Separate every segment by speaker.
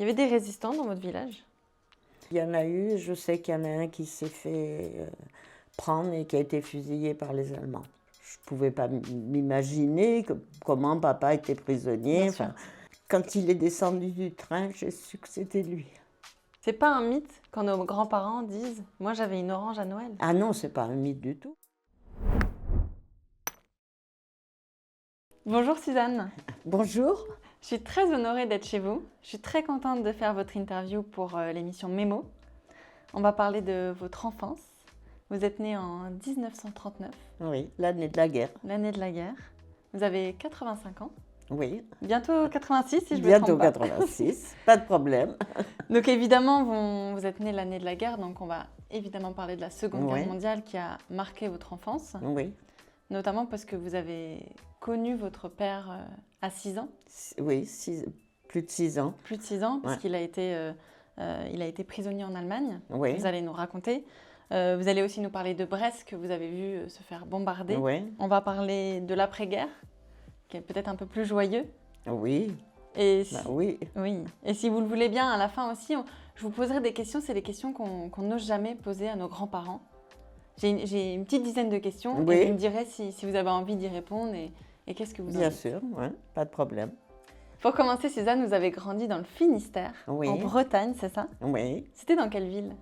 Speaker 1: Il y avait des résistants dans votre village?
Speaker 2: Il y en a eu, je sais qu'il y en a un qui s'est fait prendre et qui a été fusillé par les Allemands. Je ne pouvais pas m'imaginer comment papa était prisonnier.
Speaker 1: Bien sûr.
Speaker 2: Enfin, quand il est descendu du train, j'ai su que c'était lui.
Speaker 1: C'est pas un mythe quand nos grands-parents disent « Moi, j'avais une orange à Noël ».
Speaker 2: Ah non, c'est pas un mythe du tout.
Speaker 1: Bonjour Suzanne,
Speaker 2: Bonjour.
Speaker 1: je suis très honorée d'être chez vous. Je suis très contente de faire votre interview pour l'émission Mémo. On va parler de votre enfance. Vous êtes née en 1939,
Speaker 2: Oui, l'année de la guerre.
Speaker 1: l'année de la guerre. Vous avez 85 ans,
Speaker 2: Oui,
Speaker 1: bientôt 86 si je me
Speaker 2: bientôt
Speaker 1: trompe pas.
Speaker 2: 86, pas de problème.
Speaker 1: Donc évidemment, vous êtes née l'année de la guerre, donc on va évidemment parler de la Seconde
Speaker 2: Ouais.
Speaker 1: Guerre mondiale qui a marqué votre enfance,
Speaker 2: Oui,
Speaker 1: notamment parce que vous avez connu votre père à 6 ans,
Speaker 2: oui, plus de 6 ans.
Speaker 1: plus de 6 ans,
Speaker 2: Ouais.
Speaker 1: puisqu'il il a été prisonnier en Allemagne.
Speaker 2: Oui,
Speaker 1: Vous allez nous raconter. Vous allez aussi nous parler de Brest que vous avez vu se faire bombarder.
Speaker 2: oui,
Speaker 1: On va parler de l'après-guerre, qui est peut-être un peu plus joyeux.
Speaker 2: oui,
Speaker 1: Et si,
Speaker 2: bah oui.
Speaker 1: oui. Et si vous le voulez bien, à la fin aussi, je vous poserai des questions. C'est des questions qu'on n'ose jamais poser à nos grands-parents. J'ai une petite dizaine de questions
Speaker 2: Oui.
Speaker 1: et vous me direz si vous avez envie d'y répondre et qu'est-ce que vous en
Speaker 2: Bien
Speaker 1: dites.
Speaker 2: sûr, ouais, pas de problème.
Speaker 1: Pour commencer, Suzanne, vous avez grandi dans le Finistère,
Speaker 2: Oui.
Speaker 1: en Bretagne, c'est ça?
Speaker 2: Oui.
Speaker 1: C'était dans quelle ville?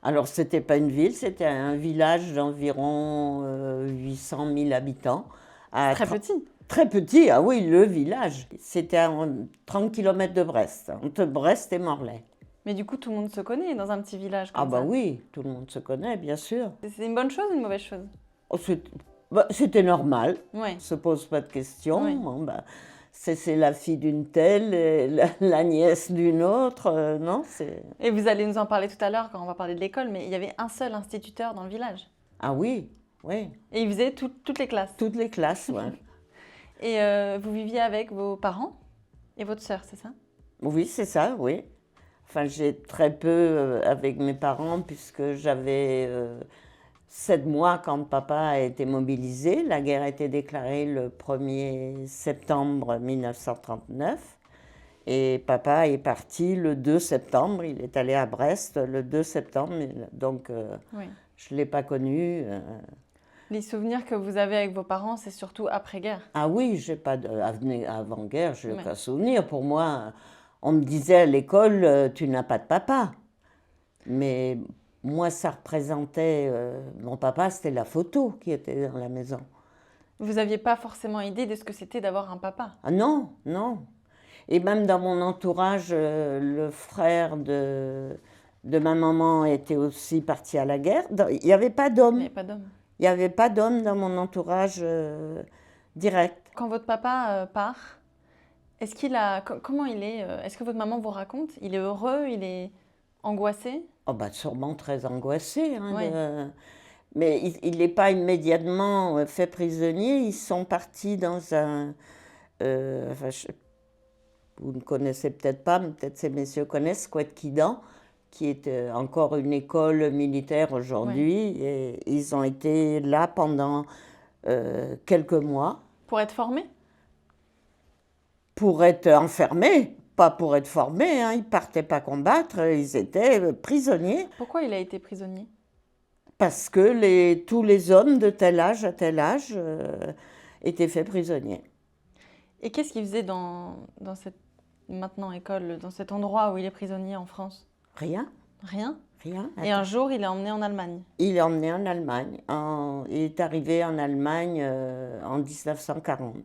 Speaker 2: Alors, c'était pas une ville, c'était un village d'environ 800 000 habitants.
Speaker 1: Très petit.
Speaker 2: Très petit, ah oui, le village. C'était à 30 km de Brest, entre Brest et Morlaix.
Speaker 1: Mais du coup, tout le monde se connaît dans un petit village comme
Speaker 2: Ah bah
Speaker 1: ça.
Speaker 2: oui, tout le monde se connaît, bien sûr.
Speaker 1: C'est une bonne chose ou une mauvaise chose?
Speaker 2: Oh, c'était normal,
Speaker 1: Oui.
Speaker 2: on ne se pose pas de questions.
Speaker 1: Oui.
Speaker 2: Bon, bah, c'est la fille d'une telle, et la nièce d'une autre, non, c'est...
Speaker 1: Et vous allez nous en parler tout à l'heure quand on va parler de l'école, mais il y avait un seul instituteur dans le village.
Speaker 2: Ah oui, oui,
Speaker 1: Et il faisait toutes les classes.
Speaker 2: toutes les classes, ouais.
Speaker 1: Et vous viviez avec vos parents et votre sœur, c'est ça?
Speaker 2: Oui, c'est ça, oui. Enfin, j'ai très peu avec mes parents puisque j'avais 7 mois quand papa a été mobilisé. La guerre a été déclarée le 1er septembre 1939 et papa est parti le 2 septembre. Il est allé à Brest le 2 septembre, donc
Speaker 1: Oui.
Speaker 2: je ne l'ai pas connu.
Speaker 1: Les souvenirs que vous avez avec vos parents, c'est surtout après-guerre.
Speaker 2: Ah oui, j'ai pas avant-guerre, je n'ai
Speaker 1: Ouais.
Speaker 2: aucun souvenir. Pour moi, on me disait à l'école, tu n'as pas de papa. Mais moi, ça représentait mon papa, c'était la photo qui était dans la maison.
Speaker 1: Vous n'aviez pas forcément idée de ce que c'était d'avoir un papa.
Speaker 2: Ah non, non. Et même dans mon entourage, le frère de ma maman était aussi parti à la guerre. Il n'y avait pas
Speaker 1: Il n'y
Speaker 2: d'homme.
Speaker 1: avait pas d'homme.
Speaker 2: Il n'y avait pas d'homme dans mon entourage direct.
Speaker 1: Quand votre papa part, est-ce qu'il a... Comment il est Est-ce que votre maman vous raconte? Il est heureux? Il est angoissé?
Speaker 2: Oh bah sûrement très angoissé. Hein,
Speaker 1: Oui.
Speaker 2: mais il n'est pas immédiatement fait prisonnier. Ils sont partis dans un... enfin, vous ne connaissez peut-être pas, mais peut-être ces messieurs connaissent, Couët-Quidan, qui est encore une école militaire aujourd'hui.
Speaker 1: Oui.
Speaker 2: Et ils ont été là pendant quelques mois
Speaker 1: Pour être formé?
Speaker 2: pour être enfermés, pas pour être formés. Hein. Ils ne partaient pas combattre, ils étaient prisonniers.
Speaker 1: Pourquoi il a été prisonnier?
Speaker 2: Parce que tous les hommes de tel âge à tel âge étaient faits prisonniers.
Speaker 1: Et qu'est-ce qu'il faisait dans cette maintenant école, dans cet endroit où il est prisonnier en France?
Speaker 2: Rien,
Speaker 1: Rien.
Speaker 2: rien.
Speaker 1: Et un jour, il est emmené en Allemagne.
Speaker 2: Il est emmené en Allemagne. Il est arrivé en Allemagne en 1940.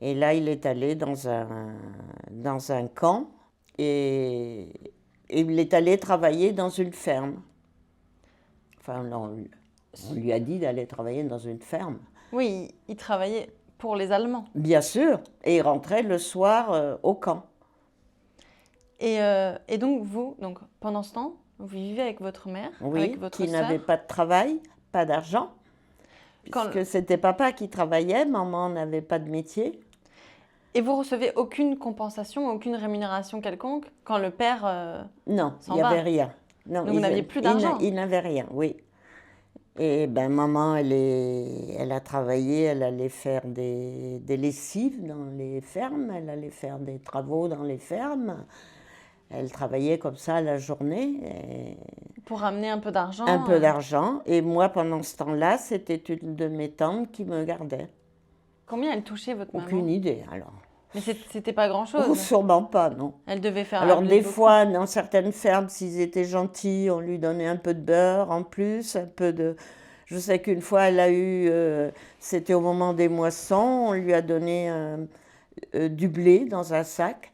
Speaker 2: Et là, il est allé dans un camp et il est allé travailler dans une ferme. Enfin, on lui a dit d'aller travailler dans une ferme.
Speaker 1: Oui, il travaillait pour les Allemands.
Speaker 2: Bien sûr. Et il rentrait le soir au camp.
Speaker 1: Et donc, donc, pendant ce temps, vous vivez avec votre mère,
Speaker 2: Oui,
Speaker 1: avec votre
Speaker 2: qui
Speaker 1: sœur.
Speaker 2: n'avait pas de travail, pas d'argent.
Speaker 1: Quand-
Speaker 2: Puisque c'était papa qui travaillait, maman n'avait pas de métier.
Speaker 1: Et vous recevez aucune compensation, aucune rémunération quelconque quand le père...
Speaker 2: Non, il
Speaker 1: s'en
Speaker 2: n'y avait
Speaker 1: va.
Speaker 2: rien. Non,
Speaker 1: Donc vous n'aviez plus d'argent.
Speaker 2: Il n'avait rien, oui. Et ben maman, elle a travaillé, elle allait faire des lessives dans les fermes, elle allait faire des travaux dans les fermes. Elle travaillait comme ça la journée, et
Speaker 1: Pour ramener un peu d'argent.
Speaker 2: un peu d'argent. Et moi, pendant ce temps-là, c'était une de mes tantes qui me gardait.
Speaker 1: Combien elle touchait votre maman?
Speaker 2: Aucune idée, alors.
Speaker 1: Mais c'était pas
Speaker 2: Oh,
Speaker 1: grand-chose.
Speaker 2: sûrement pas, non.
Speaker 1: Elle devait faire
Speaker 2: Alors, des
Speaker 1: beaucoup.
Speaker 2: fois, dans certaines fermes, s'ils étaient gentils, on lui donnait un peu de beurre en plus, un peu de... Je sais qu'une fois, elle a eu... c'était au moment des moissons, on lui a donné du blé dans un sac.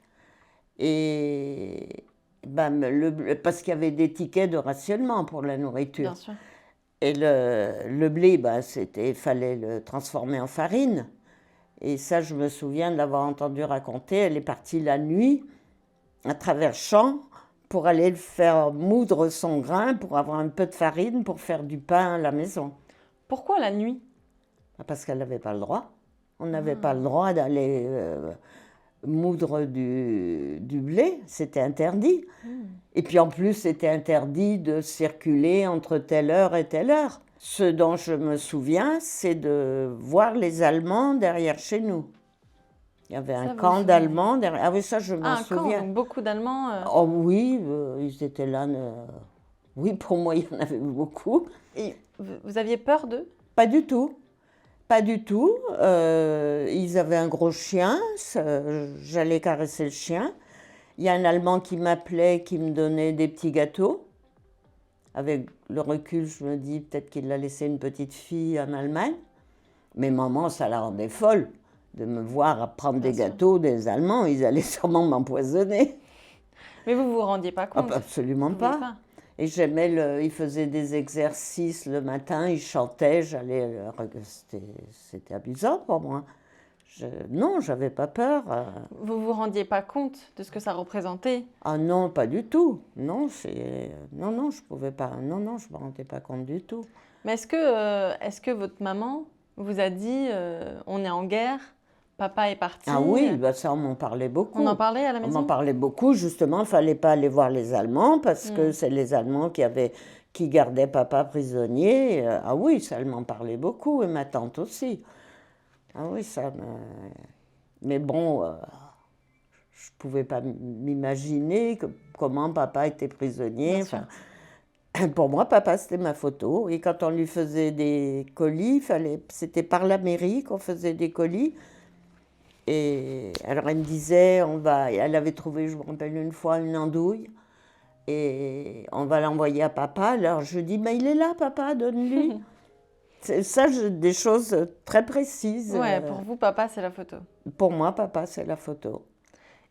Speaker 2: Et... ben, parce qu'il y avait des tickets de rationnement pour la nourriture.
Speaker 1: Bien sûr.
Speaker 2: Et le blé, ben, fallait le transformer en farine. Et ça, je me souviens de l'avoir entendu raconter. Elle est partie la nuit à travers champs pour aller le faire moudre son grain pour avoir un peu de farine pour faire du pain à la maison.
Speaker 1: Pourquoi la nuit?
Speaker 2: Parce qu'elle n'avait pas le droit. On n'avait pas le droit d'aller moudre du blé, c'était interdit. Et puis en plus, c'était interdit de circuler entre telle heure et telle heure. Ce dont je me souviens, c'est de voir les Allemands derrière chez nous. Il y avait
Speaker 1: Ça,
Speaker 2: un
Speaker 1: vous
Speaker 2: camp
Speaker 1: vous souvenez?
Speaker 2: d'Allemands derrière. Ah oui, ça, je m'en
Speaker 1: Ah, un camp,
Speaker 2: souviens.
Speaker 1: donc beaucoup d'Allemands.
Speaker 2: Oh oui, ils étaient là. Oui, pour moi, il y en avait beaucoup.
Speaker 1: Et vous aviez peur d'eux?
Speaker 2: Pas du tout. Pas du tout. Ils avaient un gros chien. J'allais caresser le chien. Il y a un Allemand qui m'appelait, qui me donnait des petits gâteaux. Avec le recul, je me dis peut-être qu'il a laissé une petite fille en Allemagne. Mais maman, ça la rendait folle de me voir prendre des
Speaker 1: Bien sûr.
Speaker 2: gâteaux des Allemands. Ils allaient sûrement m'empoisonner.
Speaker 1: Mais vous vous rendiez pas compte?
Speaker 2: Absolument
Speaker 1: Vous pouviez
Speaker 2: pas. Et j'aimais il faisait des exercices le matin, il chantait, c'était amusant pour moi. Non, j'avais pas peur.
Speaker 1: Vous vous rendiez pas compte de ce que ça représentait?
Speaker 2: Ah non, pas du tout. Non, non, je pouvais pas. Non, non, je me rendais pas compte du tout.
Speaker 1: Mais est-ce que votre maman vous a dit on est en guerre, papa est parti?
Speaker 2: Ah oui, bah ça, on m'en parlait beaucoup.
Speaker 1: On en parlait à la
Speaker 2: On
Speaker 1: maison?
Speaker 2: m'en parlait beaucoup, justement, il fallait pas aller voir les Allemands parce que c'est les Allemands qui gardaient papa prisonnier. Ah oui, ça, elle m'en parlait beaucoup, et ma tante aussi. Ah oui, ça me... Mais bon, je pouvais pas m'imaginer comment papa était prisonnier.
Speaker 1: Bien sûr.
Speaker 2: Enfin, pour moi, papa, c'était ma photo. Et quand on lui faisait des colis, c'était par la mairie qu'on faisait des colis. Et alors elle me disait, elle avait trouvé, je me rappelle une fois, une andouille, et on va l'envoyer à papa. Alors je dis, mais il est là, papa, donne-lui. C'est ça, des choses très précises.
Speaker 1: Ouais, pour vous, papa, c'est la photo.
Speaker 2: Pour moi, papa, c'est la photo.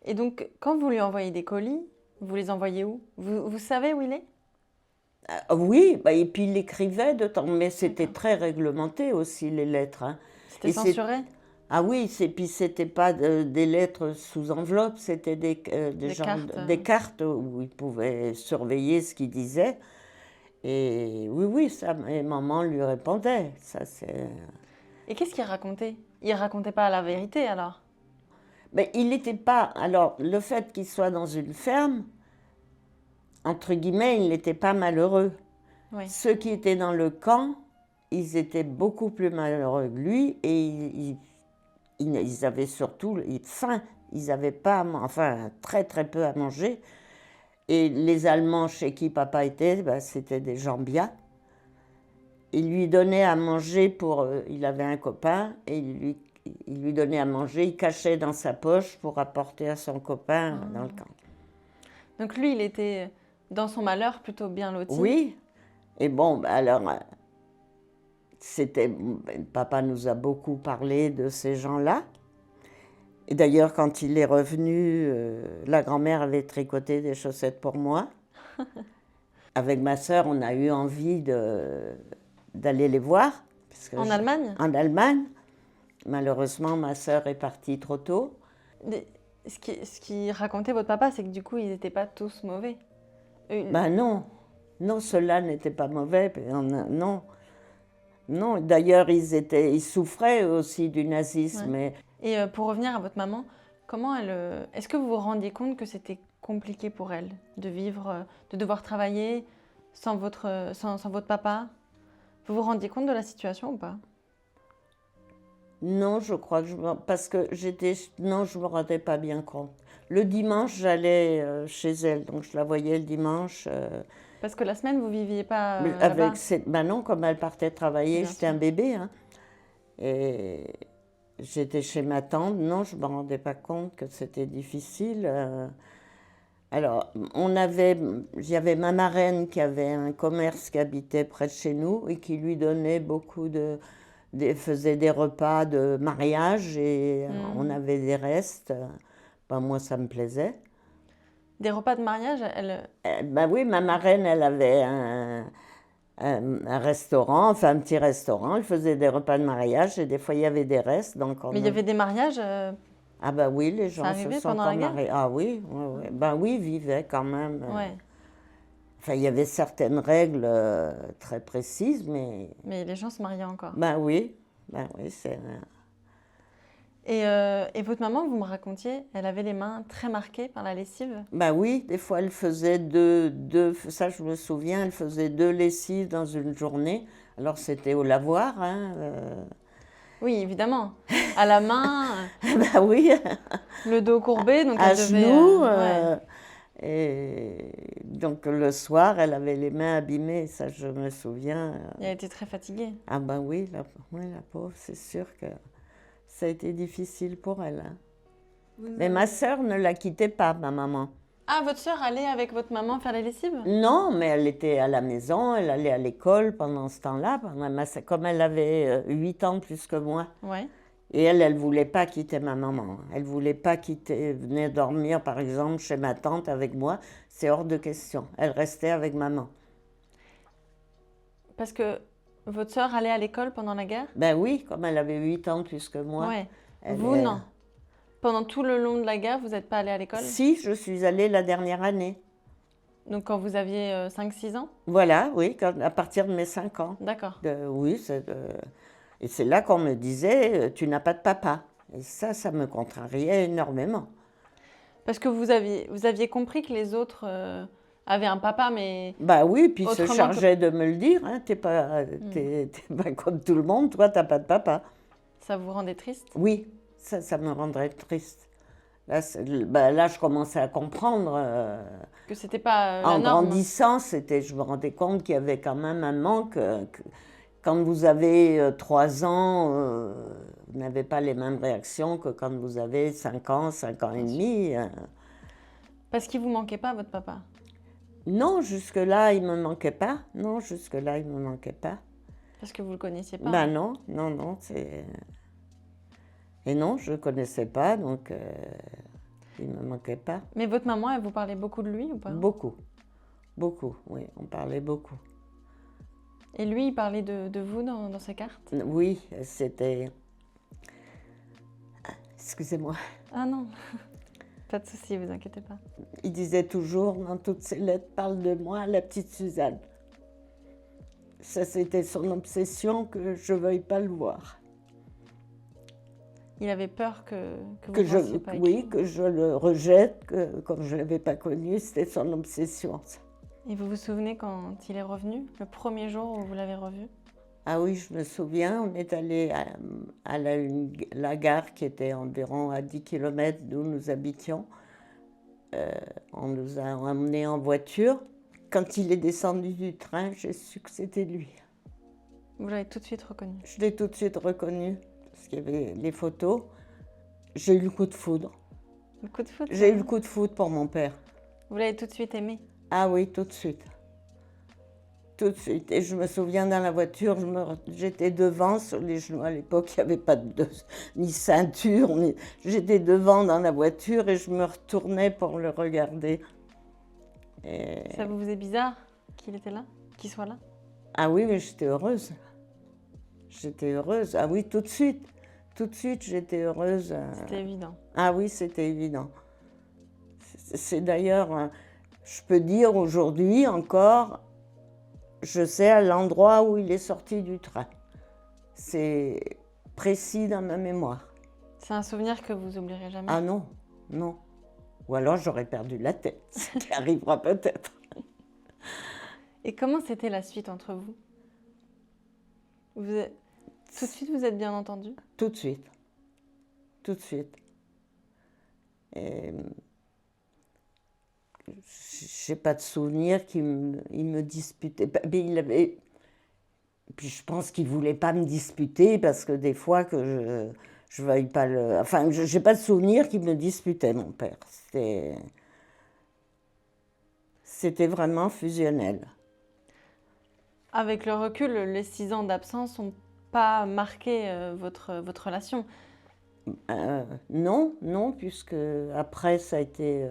Speaker 1: Et donc, quand vous lui envoyez des colis, vous les envoyez où? Vous savez où il est?
Speaker 2: Oui, bah, et puis il écrivait de temps, mais c'était très réglementé aussi, les lettres. Hein.
Speaker 1: C'était
Speaker 2: Et
Speaker 1: censuré?
Speaker 2: Ah oui, puis c'était pas des lettres sous enveloppe, c'était des
Speaker 1: cartes.
Speaker 2: des cartes où ils pouvaient surveiller ce qu'il disait. Et oui, ça, et maman lui répondait. Ça, c'est...
Speaker 1: Et qu'est-ce qu'il racontait? Il racontait pas la vérité alors?
Speaker 2: Mais il n'était pas... Alors, le fait qu'il soit dans une ferme, entre guillemets, il n'était pas malheureux.
Speaker 1: Oui.
Speaker 2: Ceux qui étaient dans le camp, ils étaient beaucoup plus malheureux que lui, et ils avaient surtout faim. Ils n'avaient pas, enfin, très très peu à manger. Et les Allemands chez qui papa était, ben, c'était des gens bien. Il lui donnait à manger il avait un copain, et il lui donnait à manger, il cachait dans sa poche pour apporter à son copain dans le camp.
Speaker 1: Donc lui, il était dans son malheur plutôt bien loti.
Speaker 2: Oui. Et bon, ben alors, papa nous a beaucoup parlé de ces gens-là. Et d'ailleurs, quand il est revenu, la grand-mère avait tricoté des chaussettes pour moi. Avec ma sœur, on a eu envie d'aller les voir.
Speaker 1: En Allemagne?
Speaker 2: En Allemagne. Malheureusement, ma sœur est partie trop tôt.
Speaker 1: Ce qui racontait votre papa, c'est que du coup, ils n'étaient pas tous mauvais.
Speaker 2: Ben non. Non, ceux-là n'étaient pas mauvais. Non. Non, d'ailleurs, ils souffraient aussi du nazisme.
Speaker 1: Ouais. Et pour revenir à votre maman, est-ce que vous vous rendiez compte que c'était compliqué pour elle de vivre, de devoir travailler sans votre papa? Vous vous rendiez compte de la situation ou pas?
Speaker 2: Non, je crois que parce que non, je me rendais pas bien compte. Le dimanche, j'allais chez elle, donc je la voyais le dimanche.
Speaker 1: Parce que la semaine, vous viviez pas
Speaker 2: Mais
Speaker 1: là-bas?
Speaker 2: ben non, comme elle partait travailler,
Speaker 1: Bien
Speaker 2: j'étais
Speaker 1: sûr.
Speaker 2: un bébé, hein. Et j'étais chez ma tante. Non, je ne me rendais pas compte que c'était difficile. Alors, il y avait ma marraine qui avait un commerce qui habitait près de chez nous et qui lui donnait faisait des repas de mariage et on avait des restes. Ben, moi, ça me plaisait.
Speaker 1: Des repas de mariage,
Speaker 2: Ben oui, ma marraine, elle avait un restaurant, enfin un petit restaurant. Elle faisait des repas de mariage et des fois, il y avait des restes. Donc,
Speaker 1: mais il y avait des mariages,
Speaker 2: ah ben oui, les
Speaker 1: ça
Speaker 2: gens se
Speaker 1: arrivait
Speaker 2: sont
Speaker 1: pendant
Speaker 2: encore
Speaker 1: la guerre?
Speaker 2: mariés. Ah oui, ouais, ouais. Ben oui, ils vivaient quand même.
Speaker 1: Ouais,
Speaker 2: Enfin, il y avait certaines règles très précises, mais
Speaker 1: mais les gens se mariaient encore.
Speaker 2: ben oui, c'est.
Speaker 1: Et votre maman, vous me racontiez, elle avait les mains très marquées par la lessive?
Speaker 2: Ben oui, des fois elle faisait ça je me souviens, elle faisait 2 lessives dans une journée. Alors c'était au lavoir, hein.
Speaker 1: Oui, évidemment. À la main,
Speaker 2: Ben oui,
Speaker 1: le dos courbé, donc
Speaker 2: à
Speaker 1: elle devait...
Speaker 2: genoux.
Speaker 1: ouais.
Speaker 2: Et donc le soir, elle avait les mains abîmées, ça je me souviens.
Speaker 1: Et elle était très fatiguée.
Speaker 2: Ah ben oui, la pauvre, c'est sûr que ça a été difficile pour elle, hein. Mais ma sœur ne la quittait pas, ma maman.
Speaker 1: Ah, votre sœur allait avec votre maman faire les lessives?
Speaker 2: Non, mais elle était à la maison, elle allait à l'école pendant ce temps-là. Comme elle avait 8 ans plus que moi.
Speaker 1: Ouais.
Speaker 2: Et elle ne voulait pas quitter ma maman. Elle ne voulait pas venir dormir, par exemple, chez ma tante avec moi. C'est hors de question. Elle restait avec maman.
Speaker 1: Parce que votre sœur allait à l'école pendant la guerre?
Speaker 2: Ben oui, comme elle avait 8 ans plus que moi.
Speaker 1: Ouais.
Speaker 2: Elle
Speaker 1: Vous,
Speaker 2: est-
Speaker 1: non. Pendant tout le long de la guerre, vous n'êtes pas allé à l'école?
Speaker 2: Si, je suis allée la dernière année.
Speaker 1: Donc quand vous aviez 5-6 ans?
Speaker 2: Voilà, oui, à partir de mes 5 ans.
Speaker 1: D'accord.
Speaker 2: Oui, et c'est là qu'on me disait, tu n'as pas de papa. Et ça me contrariait énormément.
Speaker 1: Parce que vous aviez compris que les autres avaient un papa, mais
Speaker 2: Bah oui, puis il se
Speaker 1: autrement
Speaker 2: chargeait de me le dire, hein, t'es pas comme tout le monde, toi, t'as pas de papa.
Speaker 1: ça vous rendait triste?
Speaker 2: Oui, ça me rendrait triste. Là, je commençais à comprendre.
Speaker 1: Que c'était pas la
Speaker 2: En
Speaker 1: norme?
Speaker 2: grandissant, je me rendais compte qu'il y avait quand même un manque. Quand vous avez 3 ans, vous n'avez pas les mêmes réactions que quand vous avez 5 ans, 5 ans et demi.
Speaker 1: Parce qu'il vous manquait pas, votre papa?
Speaker 2: Non, jusque-là, il ne me manquait pas. Non, jusque-là, il ne me manquait pas.
Speaker 1: Parce que vous le connaissiez pas?
Speaker 2: Ben non, non, non. Et non, je ne connaissais pas, donc il ne me manquait pas.
Speaker 1: Mais votre maman, elle vous parlait beaucoup de lui ou pas?
Speaker 2: Beaucoup, beaucoup, oui, on parlait beaucoup.
Speaker 1: Et lui, il parlait de vous dans ses cartes?
Speaker 2: Oui, c'était... Excusez-moi.
Speaker 1: Ah non, pas de souci, vous inquiétez pas.
Speaker 2: Il disait toujours, dans toutes ses lettres, parle de moi, la petite Suzanne. Ça, c'était son obsession, que je ne veuille pas le voir.
Speaker 1: Il avait peur que vous
Speaker 2: Que
Speaker 1: ne pensiez pas
Speaker 2: oui,
Speaker 1: écrire.
Speaker 2: que je le rejette, que comme je ne l'avais pas connu, c'était son obsession. Ça.
Speaker 1: Et vous vous souvenez quand il est revenu, le premier jour où vous l'avez revu?
Speaker 2: Ah oui, je me souviens, on est allé à la gare qui était environ à 10 km d'où nous habitions. On nous a emmenés en voiture. Quand il est descendu du train, j'ai su que c'était lui.
Speaker 1: Vous l'avez tout de suite reconnu?
Speaker 2: Je l'ai tout de suite reconnu, parce qu'il y avait les photos. J'ai eu le coup de foudre.
Speaker 1: Le coup de foudre?
Speaker 2: J'ai eu le coup de foudre pour mon père.
Speaker 1: Vous l'avez tout de suite aimé?
Speaker 2: Ah oui, tout de suite. Tout de suite. Et je me souviens dans la voiture, j'étais devant sur les genoux. À l'époque, il n'y avait pas ni ceinture. J'étais devant dans la voiture et je me retournais pour le regarder. Et...
Speaker 1: Ça vous faisait bizarre qu'il était là? Qu'il soit là?
Speaker 2: Ah oui, mais j'étais heureuse. J'étais heureuse. Ah oui, tout de suite. Tout de suite, j'étais heureuse.
Speaker 1: C'était évident.
Speaker 2: Ah oui, c'était évident. C'est d'ailleurs, je peux dire aujourd'hui encore, je sais à l'endroit où il est sorti du train. C'est précis dans ma mémoire.
Speaker 1: C'est un souvenir que vous oublierez jamais?
Speaker 2: Ah non, non. Ou alors j'aurais perdu la tête, ce qui arrivera peut-être.
Speaker 1: Et comment c'était la suite entre vous? Tout de suite, vous êtes bien entendu?
Speaker 2: Tout de suite. Tout de suite. Et j'ai pas de souvenir il me disputait. Mais puis je pense qu'il voulait pas me disputer parce que des fois que je veuille pas le. Enfin, j'ai pas de souvenir qu'il me disputait, mon père. C'était vraiment fusionnel.
Speaker 1: Avec le recul, les 6 ans d'absence n'ont pas marqué votre relation.
Speaker 2: Non, non, puisque après ça a été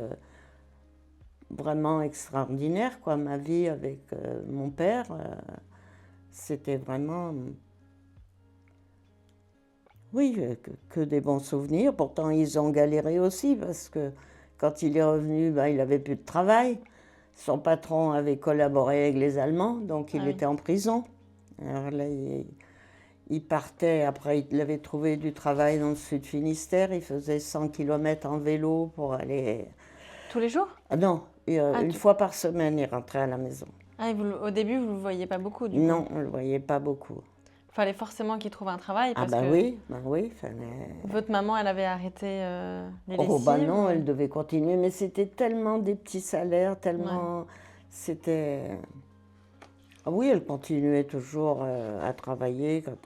Speaker 2: vraiment extraordinaire, quoi. Ma vie avec mon père, c'était vraiment, oui, que des bons souvenirs. Pourtant, ils ont galéré aussi parce que quand il est revenu, ben, il n'avait plus de travail. Son patron avait collaboré avec les Allemands, donc il
Speaker 1: Ah oui.
Speaker 2: était en prison. Alors là, il partait, après il avait trouvé du travail dans le sud Finistère, il faisait 100 km en vélo pour aller...
Speaker 1: Tous les jours?
Speaker 2: Ah non, une fois par semaine, il rentrait à la maison.
Speaker 1: Ah, et au début, vous ne le voyiez pas beaucoup, du coup?
Speaker 2: Non, on ne le voyait pas beaucoup.
Speaker 1: Il fallait forcément qu'il trouve un travail
Speaker 2: Ah
Speaker 1: parce
Speaker 2: bah
Speaker 1: que
Speaker 2: oui, fallait...
Speaker 1: votre maman, elle avait arrêté les
Speaker 2: Oh
Speaker 1: lessives?
Speaker 2: bah non, elle devait continuer, mais c'était tellement des petits salaires, tellement...
Speaker 1: Ouais.
Speaker 2: C'était... Ah oui, elle continuait toujours à travailler quand...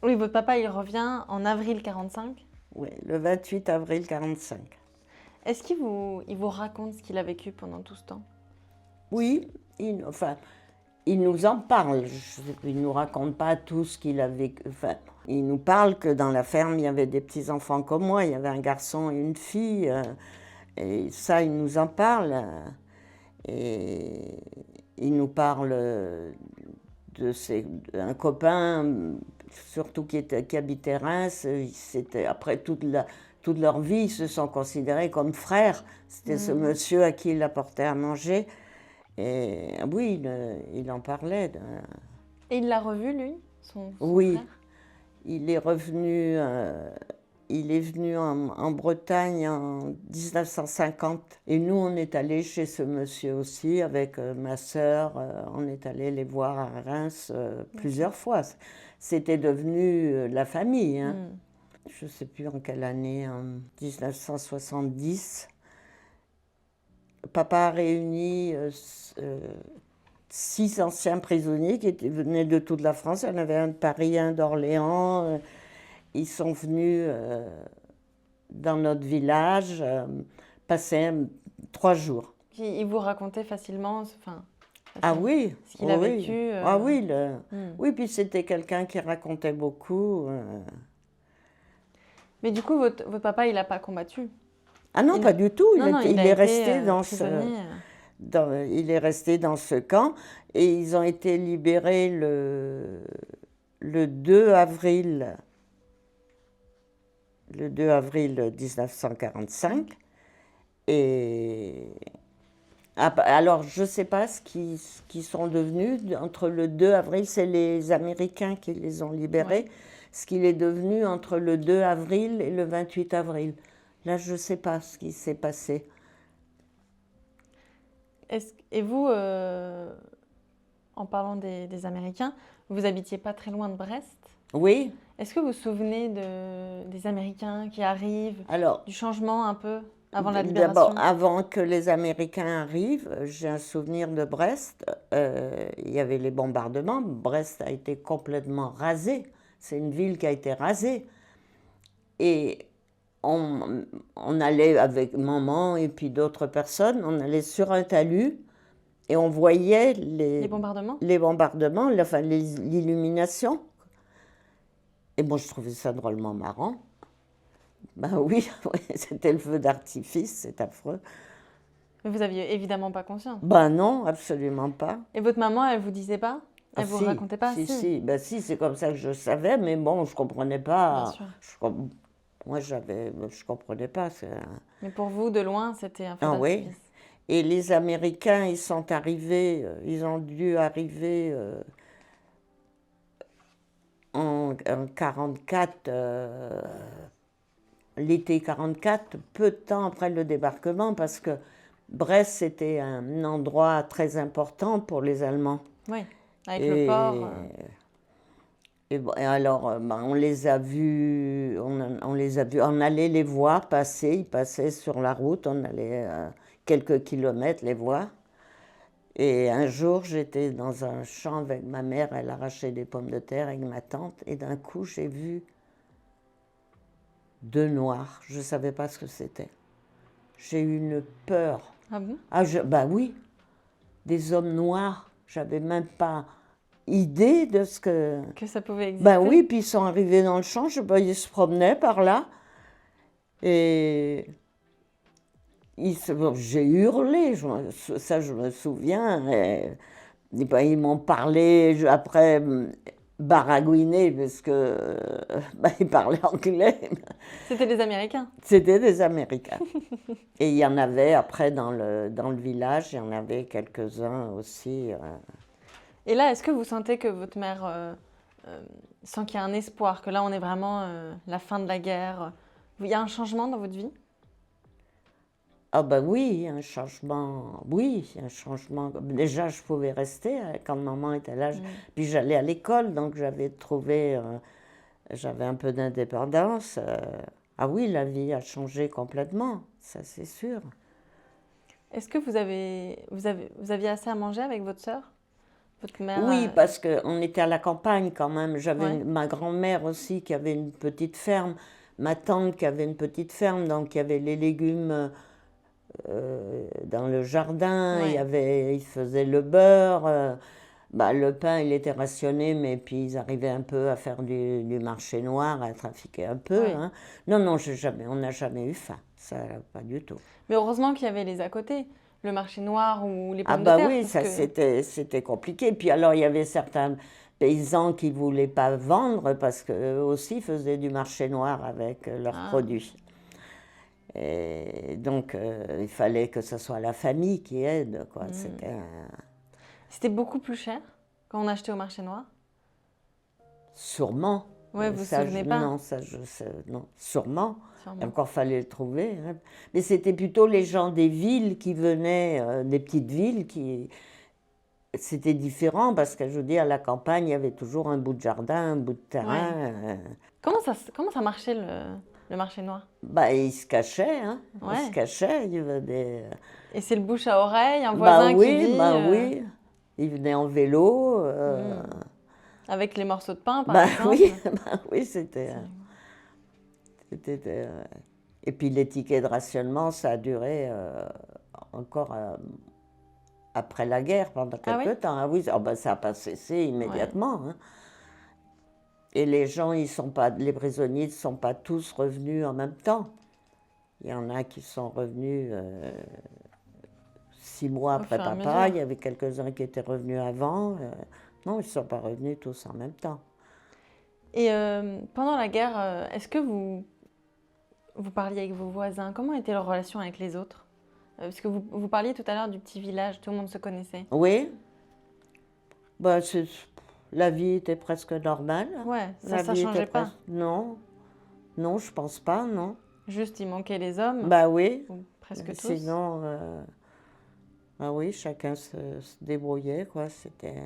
Speaker 1: Oui, votre papa, il revient en avril 45.
Speaker 2: Oui, le 28 avril 1945.
Speaker 1: Est-ce il vous raconte ce qu'il a vécu pendant tout ce temps?
Speaker 2: Oui, enfin, il nous en parle. Il ne nous raconte pas tout ce qu'il a vécu. Enfin, il nous parle que dans la ferme, il y avait des petits-enfants comme moi. Il y avait un garçon et une fille. Et ça, il nous en parle. Et il nous parle d'un copain, surtout qui habitait Reims. Après toute leur vie, ils se sont considérés comme frères. C'était ce monsieur à qui il apportait à manger. Et oui, il en parlait.
Speaker 1: Et il l'a revu, lui, son
Speaker 2: Oui,
Speaker 1: frère?
Speaker 2: il est revenu, il est venu en Bretagne en 1950. Et nous, on est allés chez ce monsieur aussi avec ma sœur. On est allés les voir à Reims plusieurs fois. C'était devenu la famille. Hein. Je ne sais plus en quelle année, en 1970. Papa a réuni 6 anciens prisonniers venaient de toute la France. Il y en avait un de Paris, un d'Orléans. Ils sont venus dans notre village passer 3 jours.
Speaker 1: Il vous racontait facilement,
Speaker 2: Ah oui,
Speaker 1: ce qu'il a
Speaker 2: oui.
Speaker 1: vécu.
Speaker 2: Ah oui, oui, puis c'était quelqu'un qui racontait beaucoup.
Speaker 1: Mais du coup, votre papa, il n'a pas combattu?
Speaker 2: Ah non, pas du tout. Il est resté dans
Speaker 1: prisonnier.
Speaker 2: il est resté dans ce camp et ils ont été libérés le 2 avril 1945. Et alors, je ne sais pas ce qu'ils sont devenus. Entre le 2 avril, c'est les Américains qui les ont libérés. Ouais. Ce qu'il est devenu entre le 2 avril et le 28 avril. Là, je ne sais pas ce qui s'est passé.
Speaker 1: Et vous, en parlant des Américains, vous habitiez pas très loin de Brest?
Speaker 2: Oui.
Speaker 1: Est-ce que vous vous souvenez des Américains qui arrivent, du changement un peu avant la libération?
Speaker 2: D'abord, avant que les Américains arrivent, j'ai un souvenir de Brest. Il y avait les bombardements. Brest a été complètement rasée. C'est une ville qui a été rasée. Et on allait avec maman et puis d'autres personnes, on allait sur un talus et on voyait les
Speaker 1: bombardements,
Speaker 2: enfin l'illumination. Et moi, je trouvais ça drôlement marrant. Ben oui, c'était le feu d'artifice, c'est affreux.
Speaker 1: Mais vous aviez évidemment pas conscience.
Speaker 2: Ben non, absolument pas.
Speaker 1: Et votre maman, elle vous disait pas? Elle vous racontait pas?
Speaker 2: Si. Ben si, c'est comme ça que je savais, mais bon, je comprenais pas.
Speaker 1: Bien sûr.
Speaker 2: Moi, je comprenais pas.
Speaker 1: Mais pour vous, de loin, c'était un feu d'artifice.
Speaker 2: Oui. Et les Américains, ils sont arrivés, ils ont dû arriver en 44, l'été 44, peu de temps après le débarquement, parce que Brest, c'était un endroit très important pour les Allemands.
Speaker 1: Oui, avec le port.
Speaker 2: Et alors, on les a vus, on allait les voir passer, ils passaient sur la route, quelques kilomètres les voir. Et un jour, j'étais dans un champ avec ma mère, elle arrachait des pommes de terre avec ma tante, et d'un coup, j'ai vu 2 noirs. Je ne savais pas ce que c'était. J'ai eu une peur.
Speaker 1: Ah bon?
Speaker 2: Bah oui, des hommes noirs. J'avais même pas idée de ce que...
Speaker 1: Que ça pouvait exister?
Speaker 2: Ben oui, puis ils sont arrivés dans le champ, ils se promenaient par là. Et bon, j'ai hurlé, ça je me souviens. Et ben, ils m'ont parlé, après baragouiné, parce que ben, ils parlaient anglais.
Speaker 1: C'était des Américains?
Speaker 2: C'était des Américains. Et il y en avait après dans le village, il y en avait quelques-uns aussi.
Speaker 1: Et là, est-ce que vous sentez que votre mère sent qu'il y a un espoir, que là on est vraiment la fin de la guerre? Il y a un changement dans votre vie?
Speaker 2: Ah ben oui, il y a un changement. Oui, il y a un changement. Déjà, je pouvais rester quand maman était là. Puis j'allais à l'école, donc j'avais un peu d'indépendance. Ah oui, la vie a changé complètement, ça c'est sûr.
Speaker 1: Est-ce que vous aviez assez à manger avec votre sœur? Votre mère?
Speaker 2: Oui, parce qu'on était à la campagne quand même. J'avais
Speaker 1: Ouais.
Speaker 2: ma grand-mère aussi qui avait une petite ferme, ma tante qui avait une petite ferme, donc il y avait les légumes dans le jardin,
Speaker 1: Ouais.
Speaker 2: ils faisaient le beurre, bah, le pain il était rationné, mais puis ils arrivaient un peu à faire du marché noir, à trafiquer un peu.
Speaker 1: Ouais.
Speaker 2: Hein. Non, non, on n'a jamais eu faim, ça pas du tout.
Speaker 1: Mais heureusement qu'il y avait les à côté, le marché noir ou les
Speaker 2: Ah
Speaker 1: pommes de
Speaker 2: bah
Speaker 1: terre.
Speaker 2: oui,
Speaker 1: parce
Speaker 2: ça
Speaker 1: que...
Speaker 2: c'était compliqué. Puis alors il y avait certains paysans qui ne voulaient pas vendre parce qu'eux aussi faisaient du marché noir avec leurs produits. Et donc il fallait que ce soit la famille qui aide, quoi.
Speaker 1: C'était beaucoup plus cher quand on achetait au marché noir?
Speaker 2: Sûrement.
Speaker 1: Ouais, vous vous souvenez pas?
Speaker 2: Non, ça je sais, non, sûrement.
Speaker 1: Sûrement.
Speaker 2: Et encore fallait le trouver. Hein. Mais c'était plutôt les gens des villes qui venaient, des petites villes qui... C'était différent parce que je veux dire, à la campagne, il y avait toujours un bout de jardin, un bout de terrain.
Speaker 1: Ouais. Comment ça marchait le marché noir?
Speaker 2: Bah, ils se cachaient, hein.
Speaker 1: Ouais.
Speaker 2: Ils se cachaient, il venait...
Speaker 1: Et c'est le bouche à oreille, un voisin qui dit...
Speaker 2: oui, ils venaient en vélo.
Speaker 1: Avec les morceaux de pain, par
Speaker 2: Bah
Speaker 1: exemple?
Speaker 2: oui, bah oui, c'était... Et puis les tickets de rationnement, ça a duré encore après la guerre, pendant quelques temps. Ah oui, bah, ça n'a pas cessé immédiatement. Ouais. Hein. Et les gens, les prisonniers ne sont pas tous revenus en même temps. Il y en a qui sont revenus 6 mois après papa, il y avait quelques-uns qui étaient revenus avant. Non, ils ne sont pas revenus tous en même temps.
Speaker 1: Et pendant la guerre, est-ce que vous parliez avec vos voisins? Comment était leur relation avec les autres? Parce que vous parliez tout à l'heure du petit village, tout le monde se connaissait.
Speaker 2: Oui. Bah, la vie était presque normale.
Speaker 1: Ouais, ça changeait pas?
Speaker 2: Non, non, je pense pas, non.
Speaker 1: Juste, il manquait les hommes?
Speaker 2: Bah oui.
Speaker 1: Ou presque tous?
Speaker 2: Sinon, ah oui, chacun se débrouillait, quoi. C'était...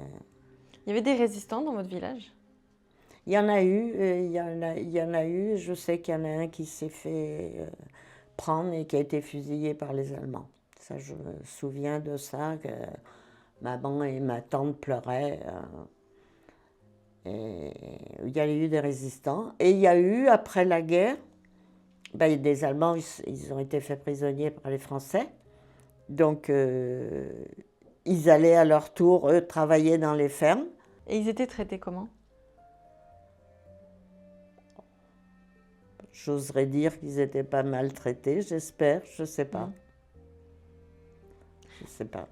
Speaker 1: Il y avait des résistants dans votre village?
Speaker 2: Il y en a eu, il y en a eu. Je sais qu'il y en a un qui s'est fait prendre et qui a été fusillé par les Allemands. Ça, je me souviens de ça, que maman et ma tante pleuraient. Et il y a eu des résistants. Et il y a eu, après la guerre, ben, des Allemands, ils ont été faits prisonniers par les Français. Donc, ils allaient à leur tour, eux, travailler dans les fermes.
Speaker 1: Et ils étaient traités comment?
Speaker 2: J'oserais dire qu'ils n'étaient pas maltraités, j'espère, je ne sais pas. Je ne sais pas.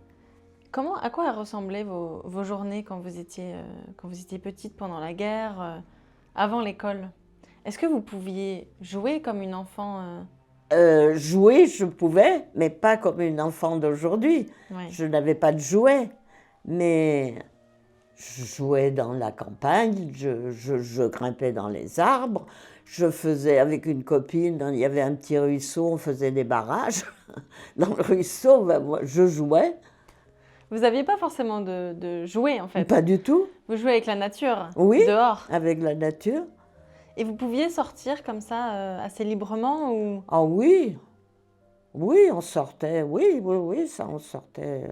Speaker 1: À quoi ressemblaient vos journées quand vous étiez petite pendant la guerre, avant l'école? Est-ce que vous pouviez jouer comme une enfant?
Speaker 2: Jouer, je pouvais, mais pas comme une enfant d'aujourd'hui.
Speaker 1: Ouais.
Speaker 2: Je n'avais pas de jouets, mais je jouais dans la campagne, je grimpais dans les arbres, je faisais avec une copine, il y avait un petit ruisseau, on faisait des barrages. Dans le ruisseau, ben, moi, je jouais.
Speaker 1: Vous n'aviez pas forcément de jouets, en fait?
Speaker 2: Pas du tout.
Speaker 1: Vous jouez avec la nature,
Speaker 2: oui,
Speaker 1: dehors?
Speaker 2: Avec la nature.
Speaker 1: Et vous pouviez sortir comme ça assez librement ou...
Speaker 2: Ah oui, Oui, on sortait, oui, oui, oui, ça, on sortait.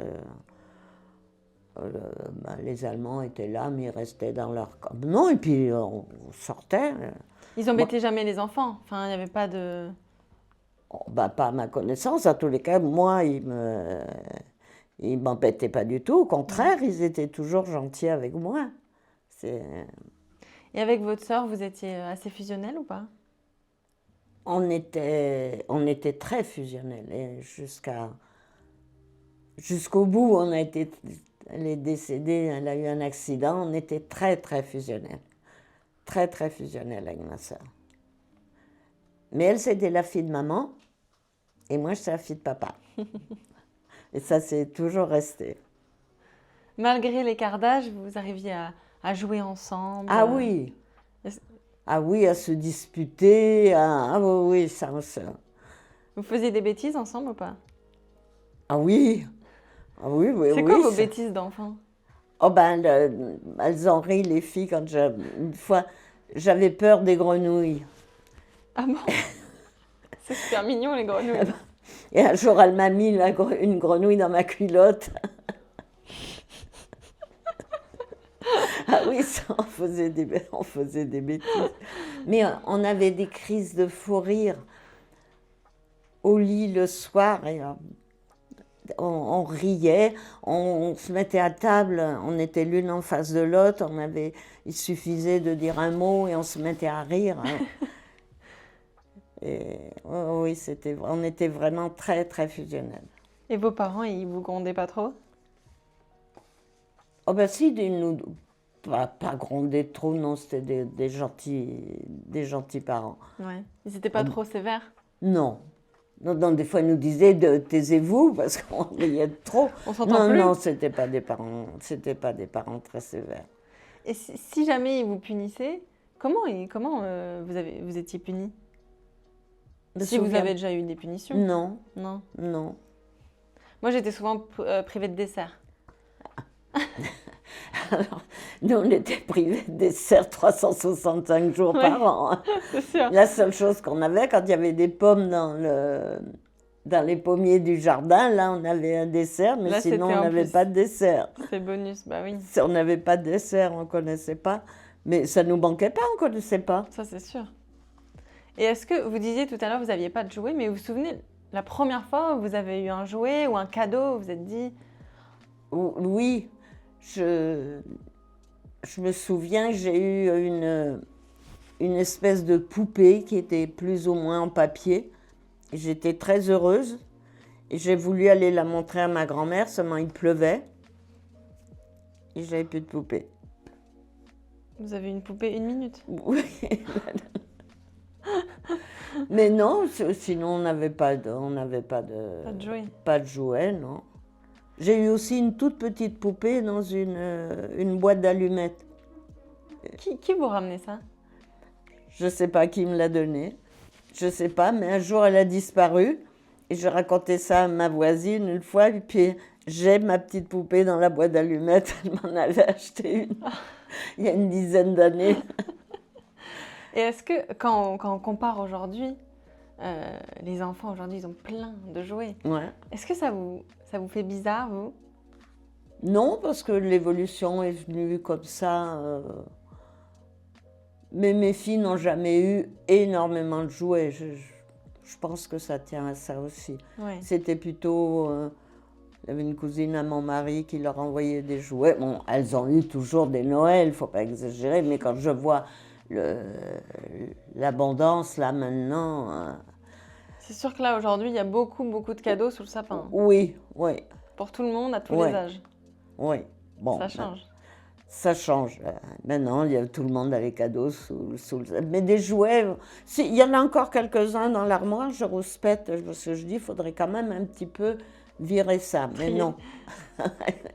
Speaker 2: Les Allemands étaient là, mais ils restaient dans leur camp. Non, et puis on sortait.
Speaker 1: Ils
Speaker 2: Moi,
Speaker 1: embêtaient jamais les enfants. Enfin, il n'y avait pas de...
Speaker 2: pas à ma connaissance, à tous les cas, moi, ils m'embêtaient pas du tout. Au contraire, ils étaient toujours gentils avec moi. C'est...
Speaker 1: Et avec votre sœur, vous étiez assez fusionnel ou pas?
Speaker 2: On était très fusionnels. Et jusqu'au bout, elle est décédée, elle a eu un accident. On était très, très fusionnels. Très, très fusionnels avec ma sœur. Mais elle, c'était la fille de maman. Et moi, j'étais la fille de papa. Et ça, c'est toujours resté.
Speaker 1: Malgré l'écart d'âge, vous arriviez à jouer ensemble.
Speaker 2: Ah oui,
Speaker 1: Est-ce-
Speaker 2: ah oui, à se disputer. Ah oui, oui, ça.
Speaker 1: Vous faisiez des bêtises ensemble ou pas?
Speaker 2: Ah oui, ah oui, oui,
Speaker 1: C'est quoi
Speaker 2: oui.
Speaker 1: vos bêtises d'enfant?
Speaker 2: Oh ben, elles en rient, les filles, une fois, j'avais peur des grenouilles.
Speaker 1: Ah bon? C'est super mignon les grenouilles.
Speaker 2: Et un jour, elle m'a mis une grenouille dans ma culotte. Ah oui, ça, on faisait des bêtises. Mais on avait des crises de fou rire au lit le soir. Et, on riait, on se mettait à table, on était l'une en face de l'autre. Il suffisait de dire un mot et on se mettait à rire. Et, oui, on était vraiment très, très fusionnels.
Speaker 1: Et vos parents, ils vous grondaient pas trop?
Speaker 2: Oh ben si, pas gronder trop, non, c'était des gentils parents.
Speaker 1: Ouais. Ils n'étaient pas trop sévères?
Speaker 2: Non. Non, non, des fois, ils nous disaient taisez-vous parce qu'on riait de trop.
Speaker 1: On s'entend
Speaker 2: Non,
Speaker 1: plus?
Speaker 2: non, c'était pas des parents très sévères.
Speaker 1: Et si jamais ils vous punissaient, comment vous étiez puni?
Speaker 2: Je me
Speaker 1: Si vous
Speaker 2: souviens-
Speaker 1: avez déjà eu des punitions?
Speaker 2: Non,
Speaker 1: Non.
Speaker 2: non.
Speaker 1: Moi, j'étais souvent privée de dessert.
Speaker 2: Alors, nous, on était privés de dessert 365 jours par an. Hein.
Speaker 1: C'est sûr.
Speaker 2: La seule chose qu'on avait, quand il y avait des pommes dans les pommiers du jardin, là, on avait un dessert, mais
Speaker 1: Là,
Speaker 2: sinon, on
Speaker 1: c'était en
Speaker 2: n'avait
Speaker 1: plus.
Speaker 2: pas de dessert.
Speaker 1: C'est bonus, bah oui.
Speaker 2: On n'avait pas de dessert, on ne connaissait pas. Mais ça ne nous manquait pas, on ne connaissait pas.
Speaker 1: Ça, c'est sûr. Et est-ce que vous disiez tout à l'heure, vous n'aviez pas de jouet, mais vous vous souvenez, la première fois où vous avez eu un jouet ou un cadeau, vous vous êtes dit,
Speaker 2: Oui, je me souviens que j'ai eu une espèce de poupée qui était plus ou moins en papier. Et j'étais très heureuse. Et j'ai voulu aller la montrer à ma grand-mère, seulement il pleuvait. Et j'avais plus de poupée.
Speaker 1: vous avez une poupée 1 minute.
Speaker 2: Oui. Mais non, sinon on n'avait pas de,
Speaker 1: Pas de jouet.
Speaker 2: pas de jouets, non. J'ai eu aussi une toute petite poupée dans une boîte d'allumettes.
Speaker 1: Qui vous ramenait ça?
Speaker 2: Je ne sais pas qui me l'a donnée. Je ne sais pas, mais un jour elle a disparu. Et je racontais ça à ma voisine une fois. Et puis j'ai ma petite poupée dans la boîte d'allumettes. Elle m'en avait acheté une il y a une dizaine d'années.
Speaker 1: Et est-ce que, quand on compare aujourd'hui, les enfants aujourd'hui, ils ont plein de jouets.
Speaker 2: Ouais.
Speaker 1: Est-ce que ça vous fait bizarre, vous?
Speaker 2: Non, parce que l'évolution est venue comme ça. Mais mes filles n'ont jamais eu énormément de jouets. Je pense que ça tient à ça aussi.
Speaker 1: Ouais.
Speaker 2: C'était plutôt... il y avait une cousine à mon mari qui leur envoyait des jouets. Bon, elles ont eu toujours des Noëls, il ne faut pas exagérer, mais quand je vois l'abondance là maintenant...
Speaker 1: C'est sûr que là, aujourd'hui, il y a beaucoup, beaucoup de cadeaux sous le sapin.
Speaker 2: Oui, oui,
Speaker 1: Pour tout le monde, à tous
Speaker 2: Ouais.
Speaker 1: les âges.
Speaker 2: oui. Bon,
Speaker 1: Ça change.
Speaker 2: Ça change. Maintenant, tout le monde a les cadeaux sous le... Mais des jouets, il y en a encore quelques-uns dans l'armoire, je rouspète, parce que je dis, il faudrait quand même un petit peu virer ça. Mais non,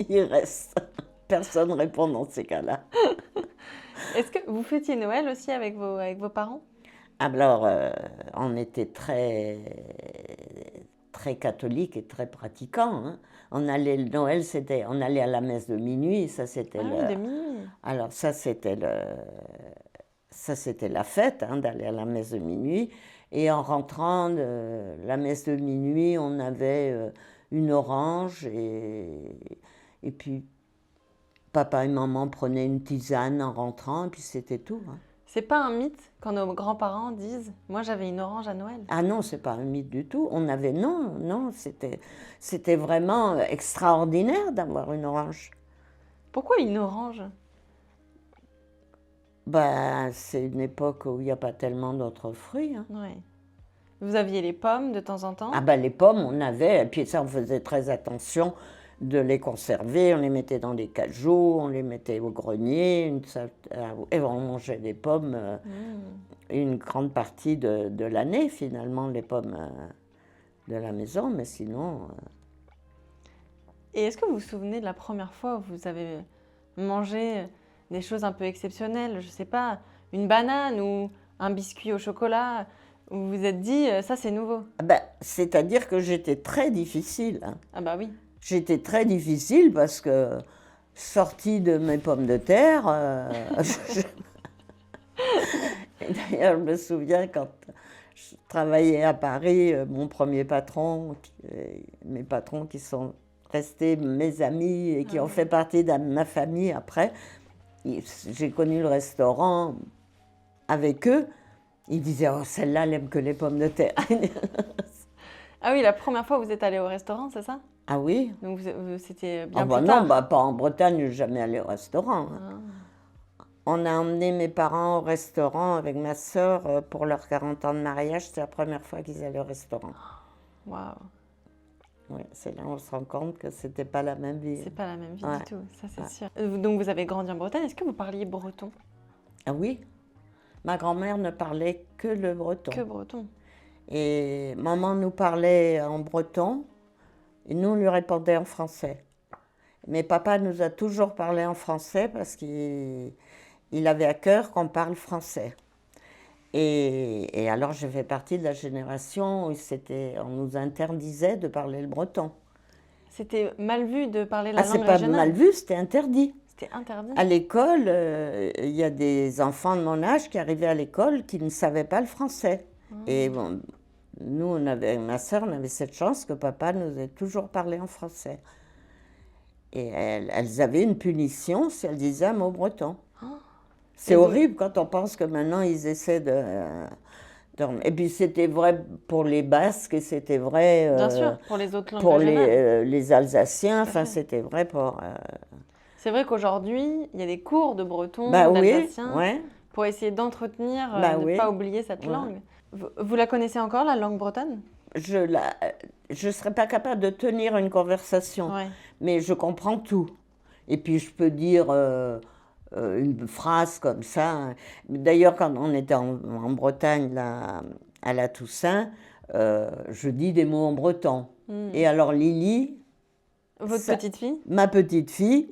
Speaker 2: il reste. Personne ne répond dans ces cas-là.
Speaker 1: Est-ce que vous fêtiez Noël aussi avec vos parents?
Speaker 2: Alors, on était très, très catholiques et très pratiquants. Hein. On allait, le Noël, on allait à la messe de minuit, ça c'était
Speaker 1: Ah oui, de minuit.
Speaker 2: Alors ça c'était la fête, hein, d'aller à la messe de minuit. Et en rentrant de la messe de minuit, on avait une orange et puis papa et maman prenaient une tisane en rentrant et puis c'était tout, hein.
Speaker 1: C'est pas un mythe quand nos grands-parents disent moi j'avais une orange à Noël.
Speaker 2: Ah non, c'est pas un mythe du tout. On avait, non, non, c'était vraiment extraordinaire d'avoir une orange.
Speaker 1: Pourquoi une orange?
Speaker 2: Ben, c'est une époque où il n'y a pas tellement d'autres fruits, hein.
Speaker 1: Ouais. Vous aviez les pommes de temps en temps?
Speaker 2: Ah ben les pommes, on avait, et puis ça, on faisait très attention de les conserver. On les mettait dans des cajots, on les mettait au grenier, et on mangeait des pommes une grande partie de l'année, finalement, les pommes de la maison, mais sinon...
Speaker 1: Et est-ce que vous vous souvenez de la première fois où vous avez mangé des choses un peu exceptionnelles? Je sais pas, une banane ou un biscuit au chocolat, où vous vous êtes dit ça c'est nouveau.
Speaker 2: Ah ben, c'est-à-dire que j'étais très difficile, hein.
Speaker 1: Ah bah oui.
Speaker 2: J'étais très difficile parce que, sortie de mes pommes de terre, Et d'ailleurs, je me souviens quand je travaillais à Paris, mon premier patron, mes patrons qui sont restés mes amis et qui ont fait partie de ma famille après, j'ai connu le restaurant avec eux. Ils disaient, oh, celle-là, elle aime que les pommes de terre.
Speaker 1: Ah oui, la première fois vous êtes allé au restaurant, c'est ça?
Speaker 2: Ah oui?
Speaker 1: Donc c'était
Speaker 2: Ah
Speaker 1: bien
Speaker 2: bah
Speaker 1: plus
Speaker 2: non,
Speaker 1: tard.
Speaker 2: bah pas en Bretagne, je suis jamais allée au restaurant, hein.
Speaker 1: Ah.
Speaker 2: On a emmené mes parents au restaurant avec ma sœur pour leurs 40 ans de mariage. C'était la première fois qu'ils allaient au restaurant.
Speaker 1: Waouh,
Speaker 2: Oui, c'est là où on se rend compte que c'était pas la même vie.
Speaker 1: c'est pas la même vie
Speaker 2: Ouais.
Speaker 1: du tout, ça c'est
Speaker 2: Ouais.
Speaker 1: sûr. Donc vous avez grandi en Bretagne, est-ce que vous parliez breton?
Speaker 2: Ah oui, ma grand-mère ne parlait que le breton.
Speaker 1: Que breton?
Speaker 2: Et maman nous parlait en breton et nous on lui répondait en français. Mais papa nous a toujours parlé en français parce qu'il avait à cœur qu'on parle français. Et alors je fais partie de la génération où on nous interdisait de parler le breton.
Speaker 1: C'était mal vu de parler la
Speaker 2: Ah, c'est
Speaker 1: langue
Speaker 2: pas
Speaker 1: régionale?
Speaker 2: mal vu, c'était interdit.
Speaker 1: C'était interdit?
Speaker 2: À l'école, il y a des enfants de mon âge qui arrivaient à l'école qui ne savaient pas le français. Et bon, nous, ma sœur, on avait cette chance que papa nous ait toujours parlé en français. Et elles avaient une punition si elles disaient un mot breton. C'est
Speaker 1: Et vous-
Speaker 2: horrible quand on pense que maintenant ils essaient et puis c'était vrai pour les Basques et c'était vrai
Speaker 1: Bien sûr, pour les autres langues
Speaker 2: pour
Speaker 1: régionales.
Speaker 2: les Alsaciens.
Speaker 1: Tout à
Speaker 2: Enfin,
Speaker 1: fait.
Speaker 2: c'était vrai pour...
Speaker 1: C'est vrai qu'aujourd'hui, il y a des cours de breton,
Speaker 2: Bah oui,
Speaker 1: d'alsacien,
Speaker 2: ouais.
Speaker 1: pour essayer d'entretenir,
Speaker 2: Bah
Speaker 1: ne
Speaker 2: oui.
Speaker 1: pas oublier cette
Speaker 2: Ouais.
Speaker 1: langue. Vous la connaissez encore, la langue bretonne?
Speaker 2: Je serais pas capable de tenir une conversation,
Speaker 1: Ouais.
Speaker 2: mais je comprends tout. Et puis je peux dire une phrase comme ça. D'ailleurs, quand on était en Bretagne, là, à la Toussaint, je dis des mots en breton. Et alors Lily,
Speaker 1: Votre petite fille?
Speaker 2: ma petite fille,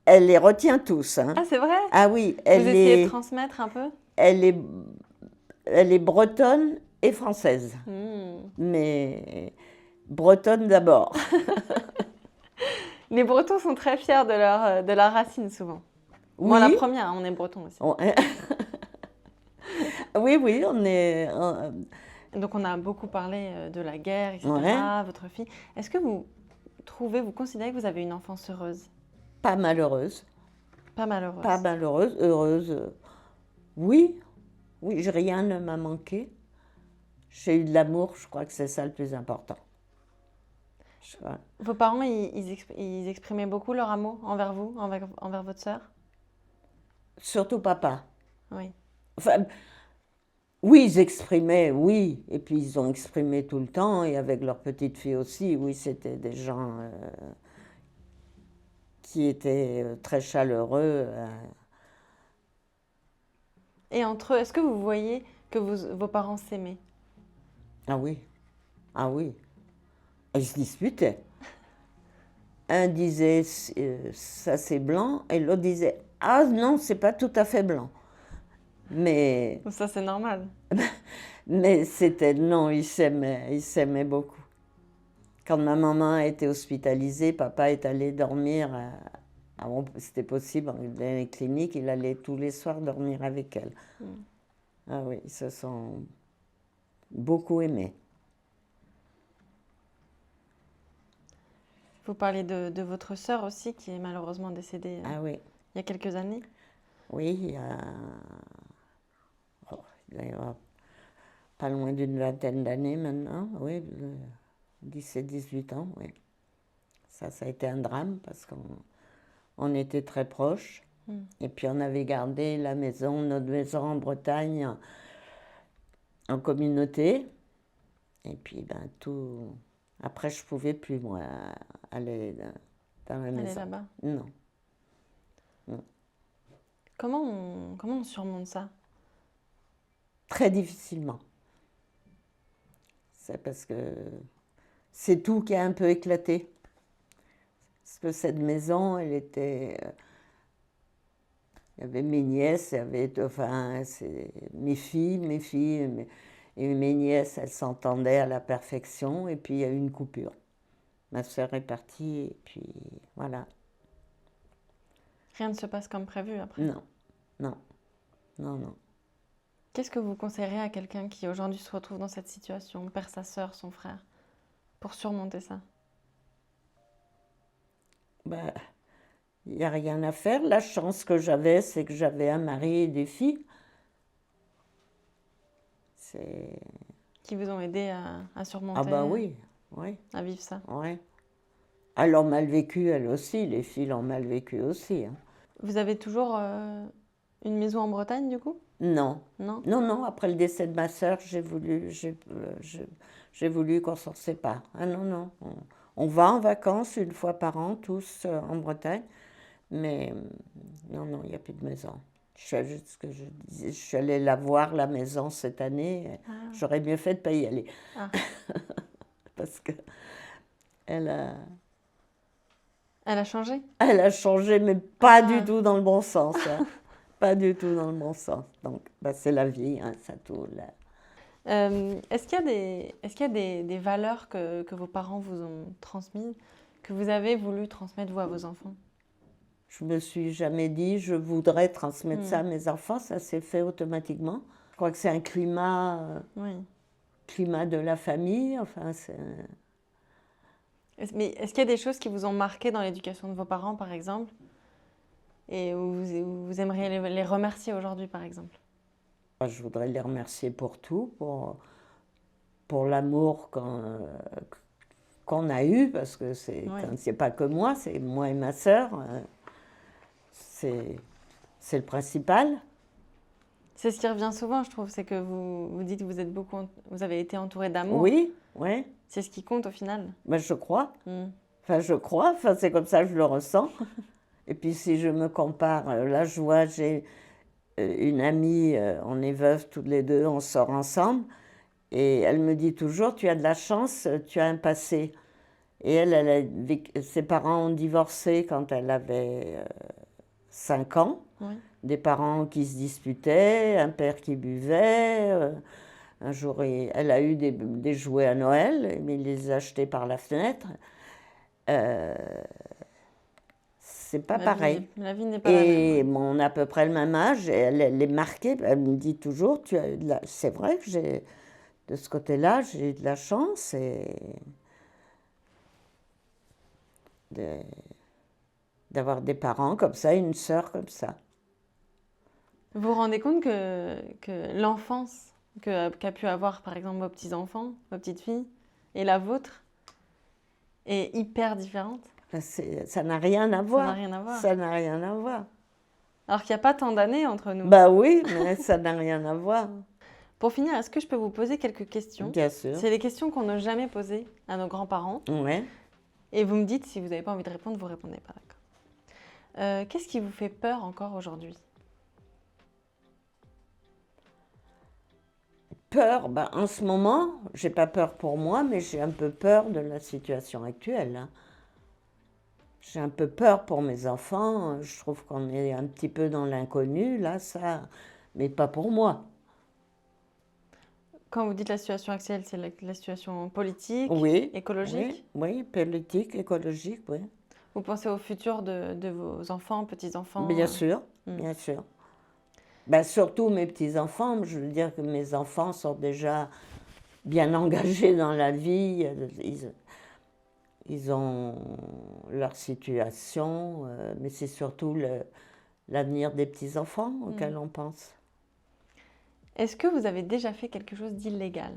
Speaker 2: elle les retient tous, hein.
Speaker 1: Ah, c'est vrai?
Speaker 2: Ah oui,
Speaker 1: Vous essayez de transmettre un peu?
Speaker 2: elle est bretonne et française,
Speaker 1: Hmm.
Speaker 2: mais bretonne d'abord.
Speaker 1: Les Bretons sont très fiers de leur racine, souvent. Moi, la
Speaker 2: Oui.
Speaker 1: première, hein, on est Bretons aussi.
Speaker 2: Oui, oui, on est...
Speaker 1: Donc, on a beaucoup parlé de la guerre, etc.,
Speaker 2: Ouais.
Speaker 1: votre fille. Est-ce que vous considérez que vous avez une enfance heureuse?
Speaker 2: Pas malheureuse.
Speaker 1: Pas malheureuse.
Speaker 2: Pas malheureuse, heureuse. Oui, oui, rien ne m'a manqué. J'ai eu de l'amour, je crois que c'est ça le plus important. Ouais.
Speaker 1: Vos parents, ils exprimaient beaucoup leur amour envers vous, envers votre sœur?
Speaker 2: Surtout papa.
Speaker 1: Oui.
Speaker 2: Enfin, oui, ils exprimaient, oui. Et puis ils ont exprimé tout le temps, et avec leur petite fille aussi. Oui, c'était des gens qui étaient très chaleureux.
Speaker 1: Et entre eux, est-ce que vous voyez que vos parents s'aimaient?
Speaker 2: Ah oui, ah oui. Ils se disputaient. Un disait ça c'est blanc, et l'autre disait ah non, c'est pas tout à fait blanc. Mais
Speaker 1: Ça, c'est normal.
Speaker 2: c'était non, ils s'aimaient beaucoup. Quand ma maman a été hospitalisée, papa est allé dormir. C'était possible dans les cliniques, il allait tous les soirs dormir avec elle. Ah oui, ils se sont beaucoup aimé.
Speaker 1: Vous parlez de votre sœur aussi, qui est malheureusement décédée
Speaker 2: Ah oui,
Speaker 1: il y a quelques années.
Speaker 2: oui, il doit y avoir pas loin d'une vingtaine d'années maintenant, oui, 17-18 ans, oui. Ça a été un drame parce qu'on était très proches. Et puis on avait gardé notre maison en Bretagne en communauté. Et puis tout. Après, je pouvais plus, moi, aller dans la
Speaker 1: Elle est
Speaker 2: maison.
Speaker 1: là-bas.
Speaker 2: Non.
Speaker 1: Comment on surmonte ça?
Speaker 2: Très difficilement. C'est parce que c'est tout qui a un peu éclaté. Parce que cette maison, elle était. Il y avait mes nièces, il y avait, enfin, mes filles, et mes nièces, elles s'entendaient à la perfection, et puis il y a eu une coupure. Ma sœur est partie, et puis voilà.
Speaker 1: Rien ne se passe comme prévu après.
Speaker 2: Non, non, non, non.
Speaker 1: Qu'est-ce que vous conseillerez à quelqu'un qui aujourd'hui se retrouve dans cette situation, perd sa sœur, son frère, pour surmonter ça?
Speaker 2: Ben, il n'y a rien à faire. La chance que j'avais, c'est que j'avais un mari et des filles. C'est...
Speaker 1: Qui vous ont aidé à surmonter,
Speaker 2: Ah ben oui, oui,
Speaker 1: à vivre ça.
Speaker 2: oui. Elles l'ont mal vécu, elles aussi, les filles l'ont mal vécu aussi. Hein.
Speaker 1: Vous avez toujours une maison en Bretagne du coup?
Speaker 2: Non,
Speaker 1: Non?
Speaker 2: non, non, après le décès de ma sœur, j'ai voulu qu'on s'en sépare. Ah non, non, on va en vacances une fois par an, tous en Bretagne, mais non, non, il n'y a plus de maison. Je suis allée la voir, la maison, cette année.
Speaker 1: Ah.
Speaker 2: J'aurais mieux fait de ne pas y aller.
Speaker 1: Ah.
Speaker 2: Parce que elle a,
Speaker 1: Elle a changé?
Speaker 2: elle a changé, mais pas
Speaker 1: Ah.
Speaker 2: du tout dans le bon sens. Hein. Pas du tout dans le bon sens. Donc, c'est la vie, hein, ça tout. Là.
Speaker 1: Est-ce qu'il y a des valeurs que vos parents vous ont transmises, que vous avez voulu transmettre vous à vos enfants?
Speaker 2: Je me suis jamais dit, je voudrais transmettre ça à mes enfants, ça s'est fait automatiquement. Je crois que c'est un
Speaker 1: Oui.
Speaker 2: climat de la famille, enfin c'est...
Speaker 1: Mais est-ce qu'il y a des choses qui vous ont marqué dans l'éducation de vos parents, par exemple, et où vous aimeriez les remercier aujourd'hui, par exemple?
Speaker 2: Je voudrais les remercier pour tout, pour l'amour qu'on a eu, parce que c'est pas que moi, c'est moi et ma sœur, c'est le principal.
Speaker 1: C'est ce qui revient souvent, je trouve, c'est que vous dites que vous avez été entouré d'amour.
Speaker 2: Oui, oui.
Speaker 1: C'est ce qui compte au final.
Speaker 2: Ben, je crois. Enfin, c'est comme ça que je le ressens. Et puis si je me compare, là je vois, j'ai une amie, on est veuves toutes les deux, on sort ensemble, et elle me dit toujours, tu as de la chance, tu as un passé. Et ses parents ont divorcé quand elle avait 5 ans,
Speaker 1: Oui.
Speaker 2: des parents qui se disputaient, un père qui buvait. Un jour, elle a eu des jouets à Noël, mais il les a achetés par la fenêtre. C'est pas pareil.
Speaker 1: La vie n'est pas la même.
Speaker 2: Et on a à peu près le même âge, et elle est marquée, elle me dit toujours, c'est vrai que de ce côté-là, j'ai eu de la chance d'avoir des parents comme ça, une sœur comme ça.
Speaker 1: Vous vous rendez compte que l'enfance qu'a pu avoir, par exemple, vos petits-enfants, vos petites-filles, et la vôtre, est hyper différente?
Speaker 2: Ça n'a rien à voir.
Speaker 1: Ça n'a rien à voir.
Speaker 2: Ça n'a rien à voir.
Speaker 1: Alors qu'il n'y a pas tant d'années entre nous.
Speaker 2: Bah oui, mais ça n'a rien à voir.
Speaker 1: Pour finir, est-ce que je peux vous poser quelques questions?
Speaker 2: Bien sûr.
Speaker 1: C'est des questions qu'on n'a jamais posées à nos grands-parents.
Speaker 2: Ouais.
Speaker 1: Et vous me dites, si vous n'avez pas envie de répondre, vous ne répondez pas, d'accord. Qu'est-ce qui vous fait peur encore aujourd'hui?
Speaker 2: Peur, en ce moment, j'ai pas peur pour moi, mais j'ai un peu peur de la situation actuelle. Hein. J'ai un peu peur pour mes enfants. Je trouve qu'on est un petit peu dans l'inconnu, là, ça. Mais pas pour moi.
Speaker 1: Quand vous dites la situation actuelle, c'est la situation politique,
Speaker 2: Oui.
Speaker 1: écologique?
Speaker 2: Oui, politique, écologique, oui.
Speaker 1: Vous pensez au futur de vos enfants, petits-enfants?
Speaker 2: Bien sûr, bien sûr. Surtout mes petits-enfants, je veux dire que mes enfants sont déjà bien engagés dans la vie. Ils ont leur situation, mais c'est surtout l'avenir des petits-enfants auxquels on pense.
Speaker 1: Est-ce que vous avez déjà fait quelque chose d'illégal?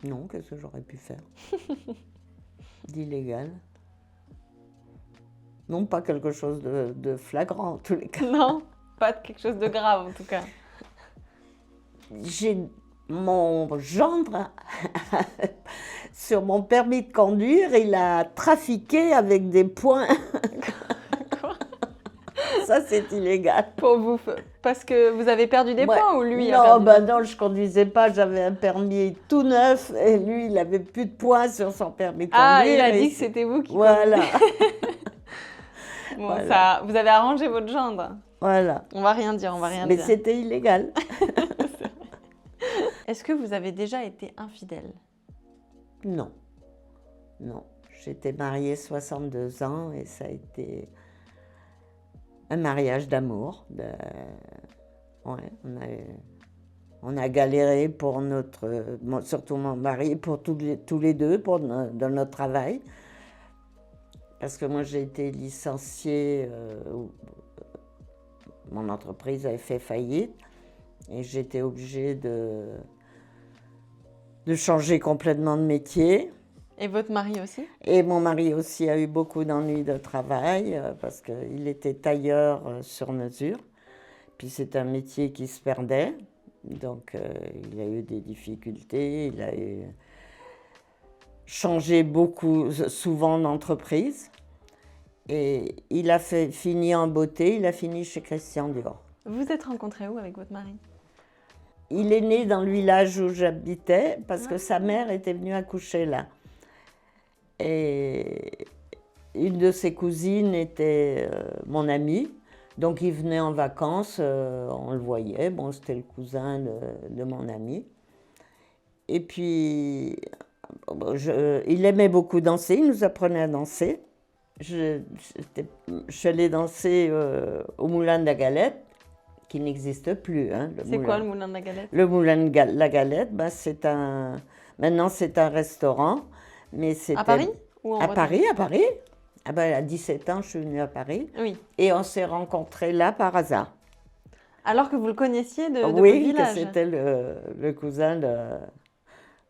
Speaker 2: Non, qu'est-ce que j'aurais pu faire d'illégal? Non, pas quelque chose de flagrant en tous les cas.
Speaker 1: Non, pas quelque chose de grave en tout cas.
Speaker 2: J'ai mon gendre, sur mon permis de conduire, il a trafiqué avec des points.
Speaker 1: Quoi?
Speaker 2: Ça, c'est illégal.
Speaker 1: Pour vous, parce que vous avez perdu des
Speaker 2: Ouais.
Speaker 1: points ou lui a
Speaker 2: Non,
Speaker 1: perdu
Speaker 2: ben non, je conduisais pas, j'avais un permis tout neuf et lui, il avait plus de points sur son permis de conduire.
Speaker 1: Ah, il a
Speaker 2: et
Speaker 1: dit que c'était vous qui...
Speaker 2: Voilà,
Speaker 1: Bon,
Speaker 2: Voilà.
Speaker 1: ça, vous avez arrangé votre gendre.
Speaker 2: voilà.
Speaker 1: On va rien dire, on va rien
Speaker 2: Mais
Speaker 1: dire.
Speaker 2: c'était illégal.
Speaker 1: Est-ce que vous avez déjà été infidèle?
Speaker 2: Non, non. J'étais mariée 62 ans et ça a été un mariage d'amour. Ouais, on a galéré pour surtout mon mari, pour tous les deux, dans notre travail. Parce que moi, j'ai été licenciée, mon entreprise avait fait faillite et j'étais obligée de changer complètement de métier.
Speaker 1: Et votre mari aussi?
Speaker 2: Et mon mari aussi a eu beaucoup d'ennuis de travail parce qu'il était tailleur sur mesure. Puis c'est un métier qui se perdait. Donc il a eu des difficultés, il a changé souvent d'entreprise. Et il a fini en beauté, il a fini chez Christian Dior.
Speaker 1: Vous êtes rencontrés où avec votre mari?
Speaker 2: Il est né dans le village où j'habitais parce que sa mère était venue accoucher là. Et une de ses cousines était mon amie. Donc il venait en vacances, on le voyait. Bon, c'était le cousin de mon ami. Et puis, il aimait beaucoup danser, il nous apprenait à danser. Je suis allée danser au Moulin de la Galette, qui n'existe plus. Hein,
Speaker 1: C'est quoi le Moulin de la Galette?
Speaker 2: Le Moulin de la Galette, ben, maintenant c'est un restaurant. Mais
Speaker 1: À Paris ou en
Speaker 2: À
Speaker 1: Bretagne?
Speaker 2: Paris, à Paris. Ah ben, à 17 ans, je suis venue à Paris.
Speaker 1: Oui.
Speaker 2: Et on s'est rencontrés là par hasard.
Speaker 1: Alors que vous le connaissiez de votre
Speaker 2: Oui, que
Speaker 1: village?
Speaker 2: c'était le cousin de...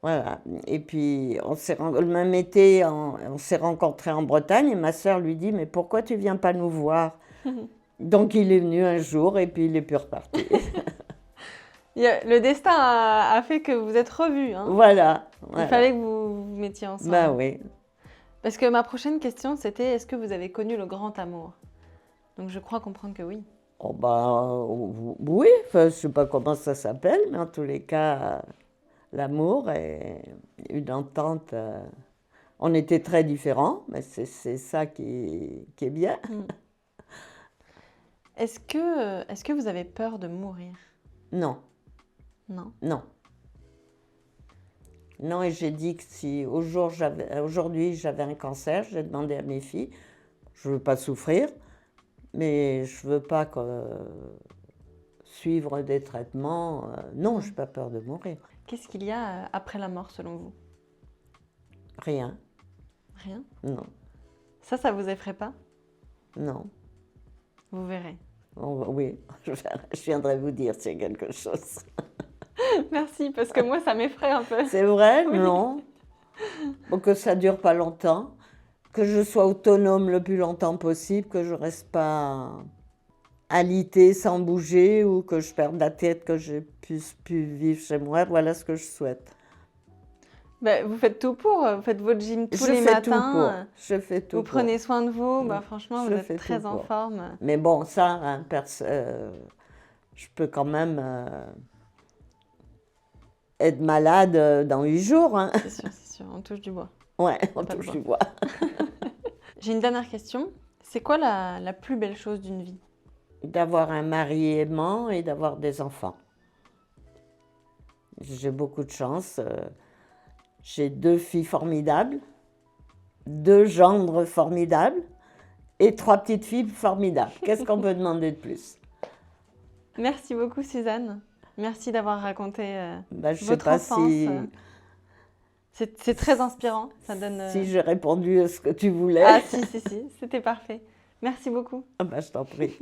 Speaker 2: Voilà. Et puis, le même été, on s'est rencontrés en Bretagne et ma sœur lui dit « Mais pourquoi tu viens pas nous voir ?» Donc, il est venu un jour et puis il est plus reparti.
Speaker 1: Le destin a fait que vous êtes revus. Hein.
Speaker 2: Voilà.
Speaker 1: Il fallait que vous vous mettiez ensemble.
Speaker 2: Bah oui.
Speaker 1: Parce que ma prochaine question, c'était est-ce que vous avez connu le grand amour? Donc je crois comprendre que oui.
Speaker 2: Oh bah, oui, enfin, je ne sais pas comment ça s'appelle, mais en tous les cas, l'amour et une entente. On était très différents, mais c'est ça qui est bien.
Speaker 1: Est-ce que vous avez peur de mourir?
Speaker 2: Non.
Speaker 1: Non.
Speaker 2: Non. Non, et j'ai dit que si aujourd'hui j'avais un cancer, j'ai demandé à mes filles, je ne veux pas souffrir, mais je ne veux pas suivre des traitements. Non, je n'ai pas peur de mourir.
Speaker 1: Qu'est-ce qu'il y a après la mort selon vous?
Speaker 2: Rien.
Speaker 1: Rien?
Speaker 2: Non.
Speaker 1: Ça vous effraie pas?
Speaker 2: Non.
Speaker 1: Vous verrez.
Speaker 2: Oui, je viendrai vous dire s'il y a quelque chose.
Speaker 1: Merci, parce que moi, ça m'effraie un peu.
Speaker 2: C'est vrai?
Speaker 1: Oui.
Speaker 2: Non. Bon, que ça dure pas longtemps, que je sois autonome le plus longtemps possible, que je reste pas alitée sans bouger ou que je perde la tête, que je puisse plus vivre chez moi. Voilà ce que je souhaite.
Speaker 1: Ben, vous faites tout pour, vous faites votre gym tous les matins.
Speaker 2: Je fais tout
Speaker 1: vous
Speaker 2: pour.
Speaker 1: prenez soin de vous, bah, franchement,
Speaker 2: Je
Speaker 1: vous
Speaker 2: fais
Speaker 1: êtes très
Speaker 2: tout
Speaker 1: en
Speaker 2: pour.
Speaker 1: forme.
Speaker 2: Mais bon, ça, hein, je peux quand même être malade dans 8 jours. Hein.
Speaker 1: C'est sûr, on touche du bois.
Speaker 2: Ouais, on
Speaker 1: pas le
Speaker 2: touche
Speaker 1: bois.
Speaker 2: du bois.
Speaker 1: J'ai une dernière question. C'est quoi la plus belle chose d'une vie?
Speaker 2: D'avoir un mari aimant et d'avoir des enfants. J'ai beaucoup de chance. J'ai 2 filles formidables, 2 gendres formidables et 3 petites filles formidables. Qu'est-ce qu'on peut demander de plus?
Speaker 1: Merci beaucoup, Suzanne. Merci d'avoir raconté
Speaker 2: Je ne sais
Speaker 1: votre
Speaker 2: pas
Speaker 1: enfance.
Speaker 2: si,
Speaker 1: C'est très inspirant. Ça donne.
Speaker 2: si j'ai répondu à ce que tu voulais.
Speaker 1: Ah, si, c'était parfait. Merci beaucoup.
Speaker 2: Je t'en prie.